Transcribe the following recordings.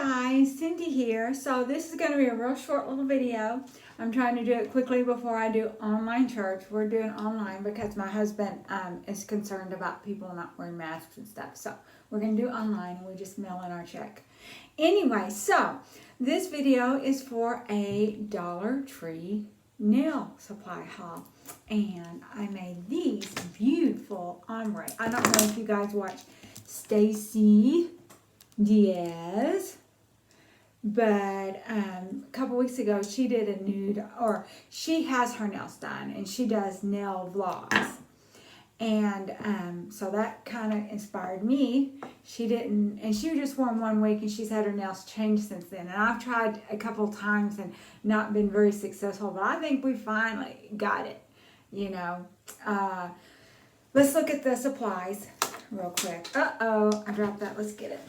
guys, Cindy here. So this is going to be a real short little video. I'm trying to do it quickly before I do online church. We're doing online because my husband is concerned about people not wearing masks and stuff. So we're going to do online and we just mail in our check. Anyway, so this video is for a Dollar Tree nail supply haul. And I made these beautiful ombre. I don't know if you guys watch Stacy Diaz, but a couple weeks ago she did a nude, or she has her nails done and she does nail vlogs, and so that kind of inspired me. She didn't, and she just wore them 1 week and she's had her nails changed since then, and I've tried a couple times and not been very successful, but I think we finally got it, you know. Let's look at the supplies real quick. Uh-oh, I dropped that. Let's get it.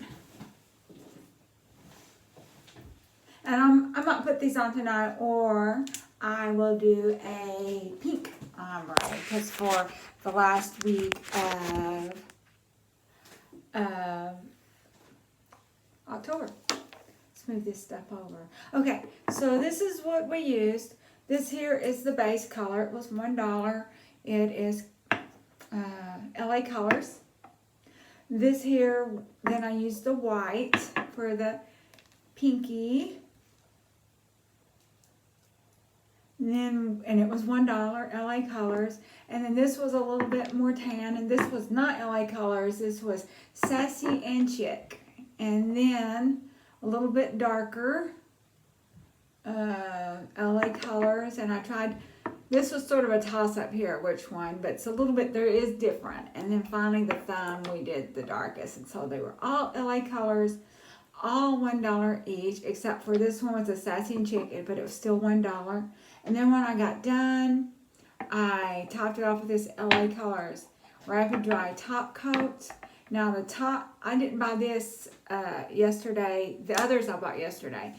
And I might put these on tonight, or I will do a pink ombre, because for the last week of October. Let's move this stuff over. Okay, so this is what we used. This here is the base color. It was $1. It is LA Colors. This here, then I used the white for the pinky. And it was $1, LA Colors. And then this was a little bit more tan, and this was not LA Colors. This was Sassy and Chic. And then a little bit darker LA Colors. And I tried, this was sort of a toss-up here, which one, but it's a little bit, there is different. And then finally the thumb, we did the darkest. And so they were all LA Colors, all $1 each, except for this one was a Sassy and Chic, but it was still $1. And then when I got done, I topped it off with this LA Colors Rapid Dry Top Coat. Now the top, I didn't buy this yesterday. The others I bought yesterday.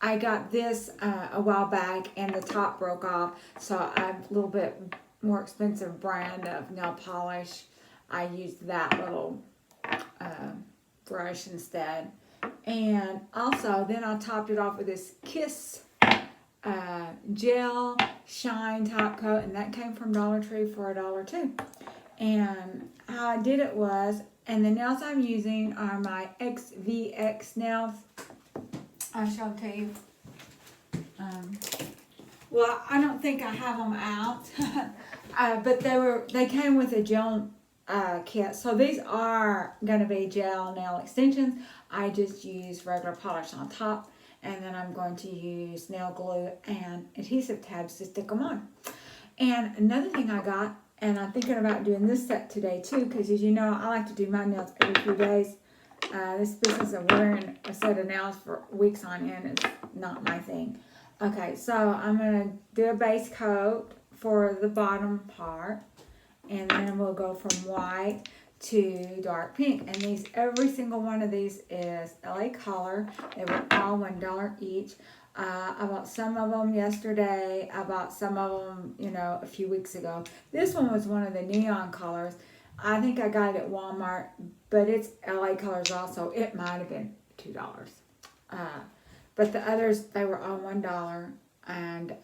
I got this a while back and the top broke off. So I have a little bit more expensive brand of nail polish. I used that little brush instead. And also then I topped it off with this Kiss gel shine top coat, and that came from Dollar Tree for $1 too. And how I did it was, and the nails I'm using are my XVX nails. I'll show them to you. Well, I don't think I have them out, but they came with a gel kit. So these are going to be gel nail extensions. I just use regular polish on top. And then I'm going to use nail glue and adhesive tabs to stick them on. And another thing I got, and I'm thinking about doing this set today too, because as you know, I like to do my nails every few days. This business of wearing a set of nails for weeks on end is not my thing. Okay, so I'm going to do a base coat for the bottom part. And then we'll go from white to dark pink, and these, every single one of these is LA Color. They were all $1 each. I bought some of them yesterday. I bought some of them, you know, a few weeks ago. This one was one of the neon colors. I think I got it at Walmart, but it's LA Colors also. It might have been $2. But the others, they were all $1. And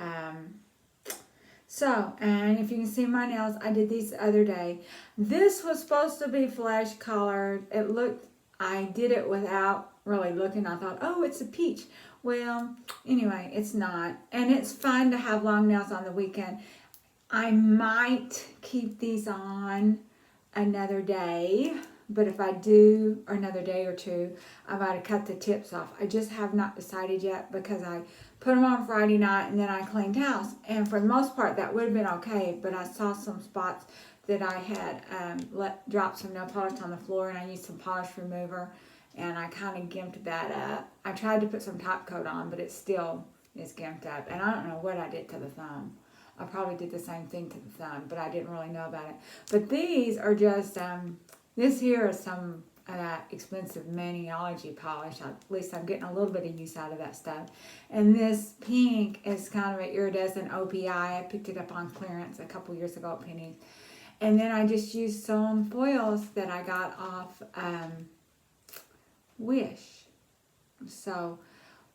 so, and if you can see my nails, I did these the other day. This was supposed to be flesh colored. It looked, I did it without really looking. I thought, oh, it's a peach. Well, anyway, it's not. And it's fun to have long nails on the weekend. I might keep these on another day. But if I do, or another day or two, I might cut the tips off. I just have not decided yet, because I put them on Friday night and then I cleaned house. And for the most part, that would have been okay. But I saw some spots that I had let drop some nail polish on the floor, and I used some polish remover, and I kind of gimped that up. I tried to put some top coat on, but it still is gimped up. And I don't know what I did to the thumb. I probably did the same thing to the thumb, but I didn't really know about it. But these are just... this here is some expensive Maniology polish. At least I'm getting a little bit of use out of that stuff. And this pink is kind of an iridescent OPI. I picked it up on clearance a couple years ago at Penny's. And then I just used some foils that I got off Wish. So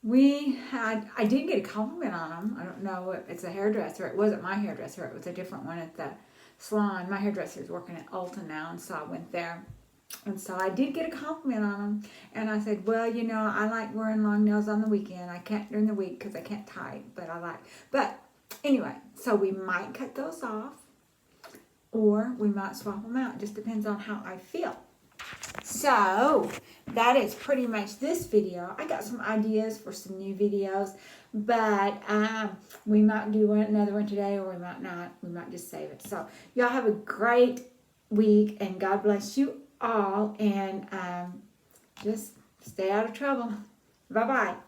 I did get a compliment on them. I don't know if it's a hairdresser. It wasn't my hairdresser. It was a different one at the salon. My hairdresser is working at Ulta now, and so I went there. And so I did get a compliment on them. And I said, well, I like wearing long nails on the weekend. I can't during the week because I can't tie, but I like. But anyway, so we might cut those off or we might swap them out. It just depends on how I feel. So that is pretty much this video. I got some ideas for some new videos, but we might do another one today or we might not. We might just save it. So y'all have a great week and God bless you all, and just stay out of trouble. Bye-bye.